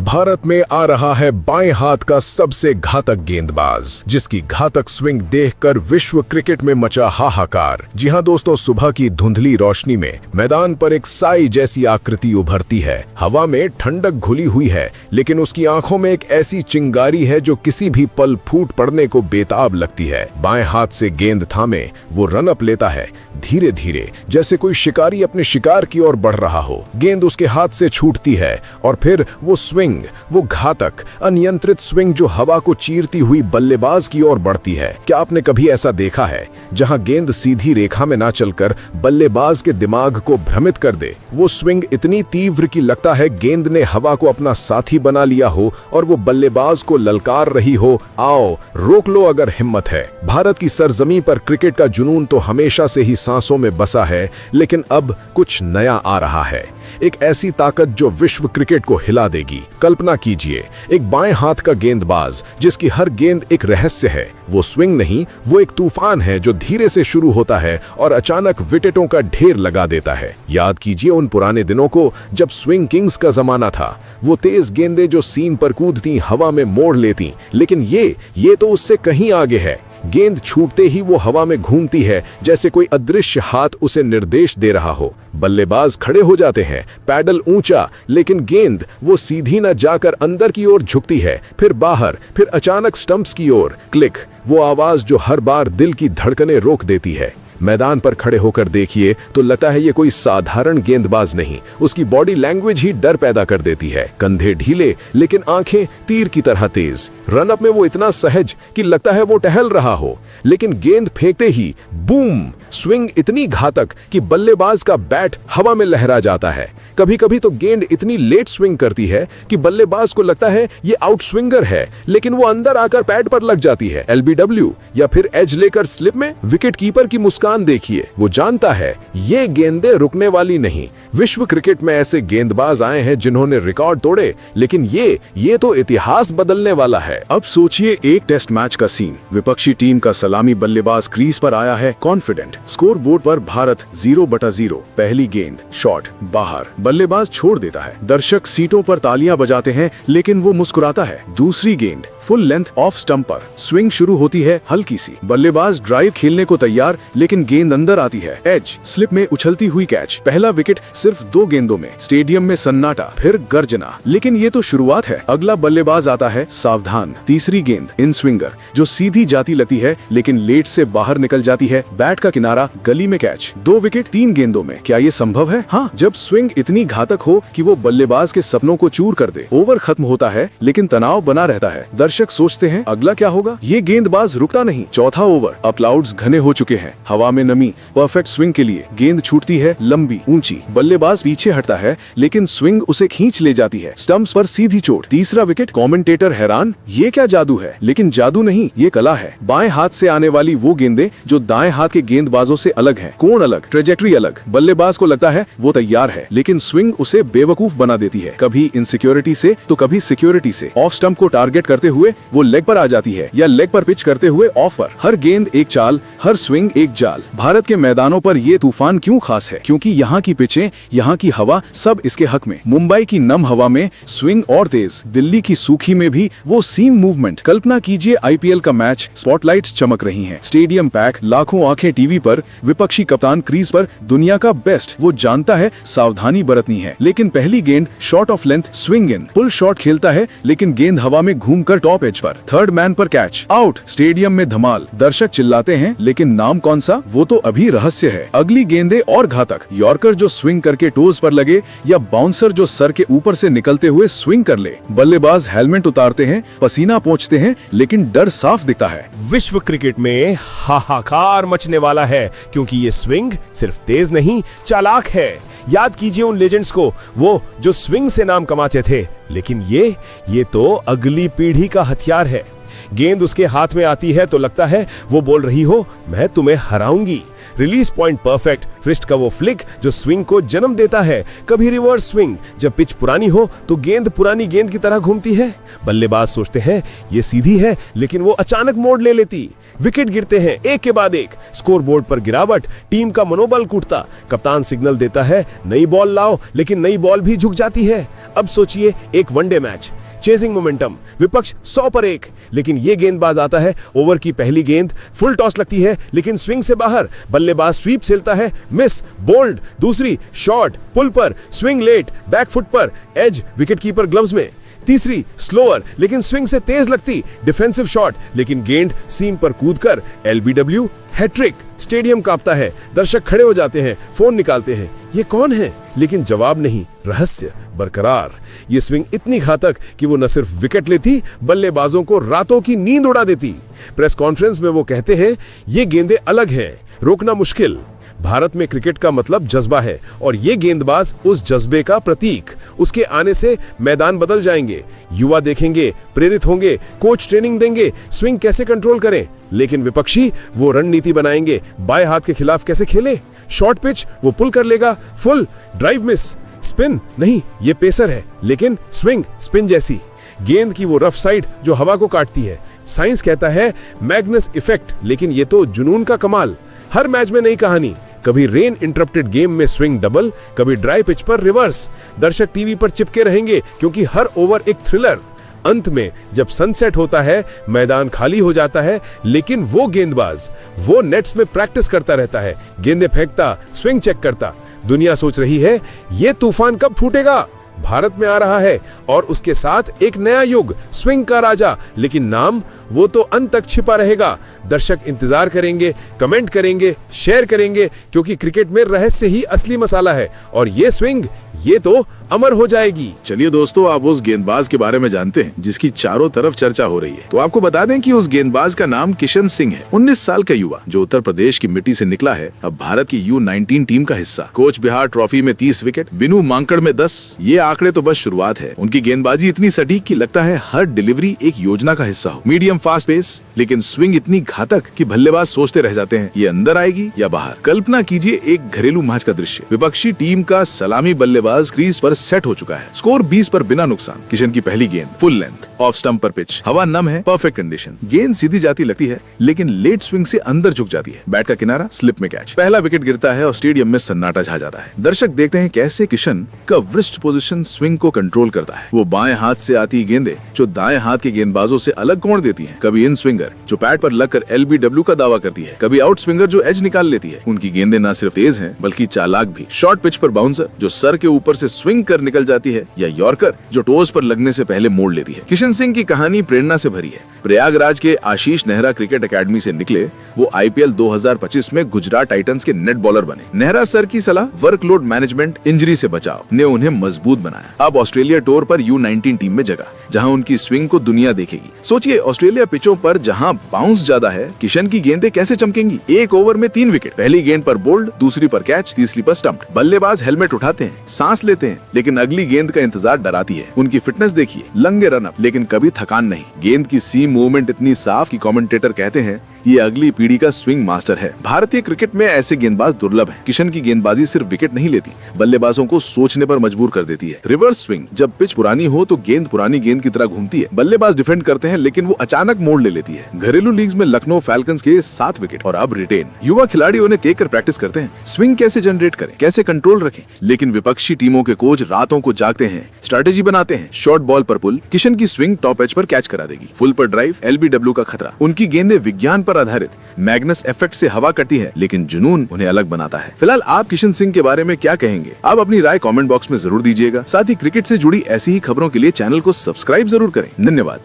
भारत में आ रहा है बाएं हाथ का सबसे घातक गेंदबाज, जिसकी घातक स्विंग देखकर विश्व क्रिकेट में मचा हाहाकार। जी हां दोस्तों, सुबह की धुंधली रोशनी में मैदान पर एक साई जैसी आकृति उभरती है। हवा में ठंडक घुली हुई है, लेकिन उसकी आंखों में एक ऐसी चिंगारी है जो किसी भी पल फूट पड़ने को बेताब लगती है। बाएं हाथ से गेंद थामे वो रन अप लेता है, धीरे धीरे, जैसे कोई शिकारी अपने शिकार की ओर बढ़ रहा हो। गेंद उसके हाथ से छूटती है और फिर वो स्विंग, वो घातक अनियंत्रित स्विंग जो हवा को चीरती हुई बल्लेबाज की ओर बढ़ती है। क्या आपने कभी ऐसा देखा है जहां गेंद सीधी रेखा में ना चलकर बल्लेबाज के दिमाग को भ्रमित कर दे? वो स्विंग इतनी तीव्र कि लगता है गेंद ने हवा को अपना साथी बना लिया हो और वो बल्लेबाज को ललकार रही हो, आओ रोक लो अगर हिम्मत है। भारत की सरजमी पर क्रिकेट का जुनून तो हमेशा से ही सांसों में बसा है, लेकिन अब कुछ नया आ रहा है, एक ऐसी ताकत जो विश्व क्रिकेट को हिला देगी। कल्पना कीजिए, एक बाएं हाथ का गेंदबाज जिसकी हर गेंद एक रहस्य है। वो स्विंग नहीं, वो एक तूफान है जो धीरे से शुरू होता है और अचानक विकेटों का ढेर लगा देता है। याद कीजिए उन पुराने दिनों को जब स्विंग किंग्स का जमाना था। वो तेज गेंदें जो सीम पर कूदती, हवा में मोड़ लेती, लेकिन ये तो उससे कहीं आगे है। गेंद छूटते ही वो हवा में घूमती है, जैसे कोई अदृश्य हाथ उसे निर्देश दे रहा हो। बल्लेबाज खड़े हो जाते हैं, पैडल ऊंचा, लेकिन गेंद वो सीधी न जाकर अंदर की ओर झुकती है, फिर बाहर, फिर अचानक स्टंप्स की ओर। क्लिक, वो आवाज जो हर बार दिल की धड़कनें रोक देती है। मैदान पर खड़े होकर देखिए तो लगता है ये कोई साधारण गेंदबाज नहीं, उसकी बॉडी लैंग्वेज ही डर पैदा कर देती है। कंधे ढीले लेकिन आंखें तीर की तरह तेज। रनअप में वो इतना सहज कि लगता है वो टहल रहा हो, लेकिन गेंद फेंकते ही बूम, स्विंग इतनी घातक कि बल्लेबाज का बैट हवा में लहरा जाता है। कभी कभी तो गेंद इतनी लेट स्विंग करती है कि बल्लेबाज को लगता है ये आउट स्विंगर है, लेकिन वो अंदर आकर पैड पर लग जाती है। एलबीडब्ल्यू या फिर एज लेकर स्लिप में विकेट कीपर की मुस्कान देखिए, वो जानता है ये गेंदें रुकने वाली नहीं। विश्व क्रिकेट में ऐसे गेंदबाज आए हैं जिन्होंने रिकॉर्ड तोड़े, लेकिन ये तो इतिहास बदलने वाला है। अब सोचिए एक टेस्ट मैच का सीन। विपक्षी टीम का सलामी बल्लेबाज क्रीज पर आया है कॉन्फिडेंट। स्कोर बोर्ड पर भारत 0/0। पहली गेंद शॉट बाहर, बल्लेबाज छोड़ देता है। दर्शक सीटों पर तालियां बजाते हैं, लेकिन वो मुस्कुराता है। दूसरी गेंद फुल लेंथ ऑफ स्टंप पर, स्विंग शुरू होती है हल्की सी, बल्लेबाज ड्राइव खेलने को तैयार, लेकिन गेंद अंदर आती है। एज स्लिप में उछलती हुई कैच। पहला विकेट सिर्फ 2 गेंदों में। स्टेडियम में सन्नाटा, फिर गर्जना, लेकिन ये तो शुरुआत है। अगला बल्लेबाज आता है सावधान। तीसरी गेंद इन स्विंगर जो सीधी जाती लगती है, लेकिन लेट से बाहर निकल जाती है। बैट का किनारा, गली में कैच। 2 विकेट 3 गेंदों में। क्या ये संभव है? हाँ, जब स्विंग इतनी घातक हो कि वो बल्लेबाज के सपनों को चूर कर दे। ओवर खत्म होता है, लेकिन तनाव बना रहता है। दर्शक सोचते हैं अगला क्या होगा। ये गेंदबाज रुकता नहीं। चौथा ओवर, अब क्लाउड्स घने हो चुके हैं, हवा में नमी, परफेक्ट स्विंग के लिए। गेंद छूटती है लंबी ऊंची, बल्लेबाज पीछे हटता है, लेकिन स्विंग उसे खींच ले जाती है। स्टंप्स पर सीधी चोट। तीसरा विकेट। कमेंटेटर हैरान, ये क्या जादू है? लेकिन जादू नहीं, ये कला है। बाएं हाथ से आने वाली वो गेंदें जो दाएं हाथ के गेंदबाजों से अलग है। कोण अलग, ट्रेजेक्टरी अलग। बल्लेबाज को लगता है वो तैयार है, लेकिन स्विंग उसे बेवकूफ बना देती है। कभी इनसिक्योरिटी से तो कभी सिक्योरिटी से। ऑफ स्टंप को टारगेट करते हुए वो लेग पर आ जाती है, या लेग पर पिच करते हुए ऑफ पर। हर गेंद एक चाल, हर स्विंग एक जाल। भारत के मैदानों पर ये तूफान क्यों खास है? क्योंकि यहाँ की पिचें, यहाँ की हवा, सब इसके हक में। मुंबई की नम हवा में स्विंग और तेज, दिल्ली की सूखी में भी वो सीम मूवमेंट। कल्पना कीजिए आईपीएल का मैच, स्पॉटलाइट्स चमक रही हैं, स्टेडियम पैक, लाखों आंखें टीवी पर, विपक्षी कप्तान क्रीज पर, दुनिया का बेस्ट। वो जानता है सावधानी बरतनी है, लेकिन पहली गेंद short of length, swing in, pull shot खेलता है, लेकिन गेंद हवा में घूमकर टॉप एज पर। थर्ड मैन पर कैच, आउट। स्टेडियम में धमाल, दर्शक चिल्लाते हैं, लेकिन नाम कौन सा, वो तो अभी रहस्य है। अगली गेंदें और घातक, यॉर्कर जो स्विंग करके टोज पर लगे, या बाउंसर जो सर के ऊपर से निकलते हुए स्विंग कर ले। बल्लेबाज हेलमेट उतारते हैं, पसीना पोंछते हैं, लेकिन डर साफ दिखता है। विश्व क्रिकेट में हाहाकार मचने वाला है, क्योंकि ये स्विंग सिर्फ तेज नहीं, चालाक है। याद कीजिए उन लेजेंड्स को, वो जो स्विंग से नाम कमाते थे, लेकिन ये तो अगली पीढ़ी का हथियार है। गेंद उसके हाथ में आती है तो लगता है वो बोल रही हो, मैं तुम्हें हराऊंगी। रिलीज पॉइंट परफेक्ट, रिस्ट का वो फ्लिक जो स्विंग को जन्म देता है। कभी रिवर्स स्विंग, जब पिच पुरानी हो तो गेंद पुरानी गेंद की तरह घूमती है। बल्लेबाज सोचते हैं ये सीधी है, लेकिन वो अचानक मोड़ ले लेती। विकेट गिरते हैं एक के बाद एक, स्कोर बोर्ड पर गिरावट, टीम का मनोबल कूटता। कप्तान सिग्नल देता है नई बॉल लाओ, लेकिन नई बॉल भी झुक जाती है। अब सोचिए एक वनडे मैच, चेजिंग मोमेंटम, विपक्ष 100 पर 1, लेकिन ये गेंदबाज आता है, ओवर की पहली गेंद फुल टॉस लगती है लेकिन स्विंग से बाहर। बल्लेबाज स्वीप खेलता है, मिस, बोल्ड, दूसरी शॉट पुल पर, स्विंग लेट, बैक फुट पर, एज, विकेटकीपर ग्लव्स में। तीसरी स्लोअर लेकिन स्विंग से तेज लगती, डिफेंसिव शॉट, लेकिन गेंद सीम पर कूदकर LBW हैट्रिक। स्टेडियम कांपता है, दर्शक खड़े हो जाते हैं, फोन निकालते हैं, ये कौन है? लेकिन जवाब नहीं, रहस्य बरकरार। ये स्विंग इतनी घातक कि वो न सिर्फ विकेट लेती, बल्लेबाजों को रातों की नींद उड़ा देती। प्रेस कॉन्फ्रेंस में वो कहते हैं ये गेंदें अलग हैं, रोकना मुश्किल। भारत में क्रिकेट का मतलब जज्बा है और ये गेंदबाज उस जज्बे का प्रतीक। उसके आने से मैदान बदल जाएंगे, युवा देखेंगे, प्रेरित होंगे, कोच ट्रेनिंग देंगे स्विंग कैसे कंट्रोल करें। लेकिन विपक्षी वो रणनीति बनाएंगे, बाएं हाथ के खिलाफ कैसे खेले। शॉर्ट पिच वो पुल कर लेगा, फुल ड्राइव मिस, स्पिन नहीं, ये पेसर है, लेकिन स्विंग स्पिन जैसी। गेंद की वो रफ साइड जो हवा को काटती है। साइंस कहता है मैग्नस इफेक्ट, लेकिन ये तो जुनून का कमाल। हर मैच में नई कहानी, कभी रेन इंटरप्टेड गेम में स्विंग डबल, कभी ड्राई पिच पर रिवर्स। दर्शक टीवी पर चिपके रहेंगे क्योंकि हर ओवर एक थ्रिलर। अंत में जब सनसेट होता है, मैदान खाली हो जाता है, लेकिन वो गेंदबाज वो नेट्स में प्रैक्टिस करता रहता है, गेंदें फेंकता, स्विंग चेक करता। दुनिया सोच रही है ये तूफान कब फूटेगा। भारत में आ रहा है और उसके साथ एक नया युग, स्विंग का राजा, लेकिन नाम वो तो अंत तक छिपा रहेगा। दर्शक इंतजार करेंगे, कमेंट करेंगे, शेयर करेंगे, क्योंकि क्रिकेट में रहस्य ही असली मसाला है और ये स्विंग ये तो अमर हो जाएगी। चलिए दोस्तों, आप उस गेंदबाज के बारे में जानते हैं जिसकी चारों तरफ चर्चा हो रही है। तो आपको बता दें कि उस गेंदबाज का नाम किशन सिंह है। 19 साल का युवा जो उत्तर प्रदेश की मिट्टी से निकला है, अब भारत की U19 टीम का हिस्सा। कोच बिहार ट्रॉफी में 30 विकेट, बिनू मांकड़ में 10। ये आंकड़े तो बस शुरुआत है। उनकी गेंदबाजी इतनी सटीक कि लगता है हर डिलीवरी एक योजना का हिस्सा हो। मीडियम फास्ट पेस, लेकिन स्विंग इतनी घातक कि बल्लेबाज सोचते रह जाते हैं ये अंदर आएगी या बाहर। कल्पना कीजिए एक घरेलू मैच का दृश्य। विपक्षी टीम का सलामी बल्लेबाज क्रीज पर सेट हो चुका है, स्कोर 20 पर बिना नुकसान। किशन की पहली गेंद फुल लेंथ, ऑफ स्टंप पर पिच, हवा नम है, परफेक्ट कंडीशन। गेंद सीधी जाती लगती है, लेकिन लेट स्विंग से अंदर झुक जाती है। बैट का किनारा, स्लिप में कैच। पहला विकेट गिरता है और स्टेडियम में सन्नाटा छा जाता है। दर्शक देखते हैं कैसे किशन का व्रिस्ट पोजीशन स्विंग को कंट्रोल करता है। वो बाएं हाथ से आती गेंदें जो दाएं हाथ के गेंदबाजों से अलग कोण देती हैं। कभी इन स्विंगर जो पैड पर लगकर LBW का दावा करती है, कभी आउट स्विंगर जो एज निकाल लेती है। उनकी गेंदें न सिर्फ तेज हैं बल्कि चालाक भी। शॉर्ट पिच पर बाउंसर जो सर के ऊपर से स्विंग कर निकल जाती है, या यॉर्कर जो टोज पर लगने से पहले मोड़ लेती है। किशन सिंह की कहानी प्रेरणा से भरी है। प्रयागराज के आशीष नेहरा क्रिकेट एकेडमी से निकले वो IPL 2025 में गुजरात टाइटंस के नेट बॉलर बने। नेहरा सर की सलाह, वर्कलोड मैनेजमेंट, इंजरी से बचाव ने उन्हें मजबूत बनाया। अब ऑस्ट्रेलिया टूर पर U19 टीम में जगह, जहां उनकी स्विंग को दुनिया देखेगी। सोचिए ऑस्ट्रेलिया पिचों पर जहां बाउंस ज्यादा है, किशन की गेंदें कैसे चमकेंगी। एक ओवर में 3 विकेट, पहली गेंद पर बोल्ड, दूसरी पर कैच, तीसरी पर स्टंप। बल्लेबाज हेलमेट उठाते हैं, सांस लेते हैं, लेकिन अगली गेंद का इंतजार डराती है। उनकी फिटनेस देखिए, लंबे रन अप, लेकिन कभी थकान नहीं। गेंद की सीम मूवमेंट इतनी साफ कि कमेंटेटर कहते हैं ये अगली पीढ़ी का स्विंग मास्टर है। भारतीय क्रिकेट में ऐसे गेंदबाज दुर्लभ हैं। किशन की गेंदबाजी सिर्फ विकेट नहीं लेती, बल्लेबाजों को सोचने पर मजबूर कर देती है। रिवर्स स्विंग, जब पिच पुरानी हो तो गेंद पुरानी गेंद की तरह घूमती है। बल्लेबाज डिफेंड करते हैं, लेकिन वो अचानक मोड़ ले लेती है। घरेलू लीग्स में लखनऊ फैल्कन्स के 7 विकेट और अब रिटेन। युवा खिलाड़ी उन्हें देख कर प्रैक्टिस करते हैं, स्विंग कैसे जनरेट करें, कैसे कंट्रोल रखें। लेकिन विपक्षी टीमों के कोच रातों को जागते हैं, स्ट्रेटेजी बनाते हैं। शॉर्ट बॉल पर पुल, किशन की स्विंग टॉप एज पर कैच करा देगी। फुल पर ड्राइव, LBW का खतरा। उनकी गेंदें विज्ञान पर आधारित, मैग्नस इफेक्ट से हवा करती है, लेकिन जुनून उन्हें अलग बनाता है। फिलहाल आप किशन सिंह के बारे में क्या कहेंगे? आप अपनी राय कमेंट बॉक्स में जरूर दीजिएगा। साथ ही क्रिकेट से जुड़ी ऐसी ही खबरों के लिए चैनल को सब्सक्राइब जरूर करें। धन्यवाद।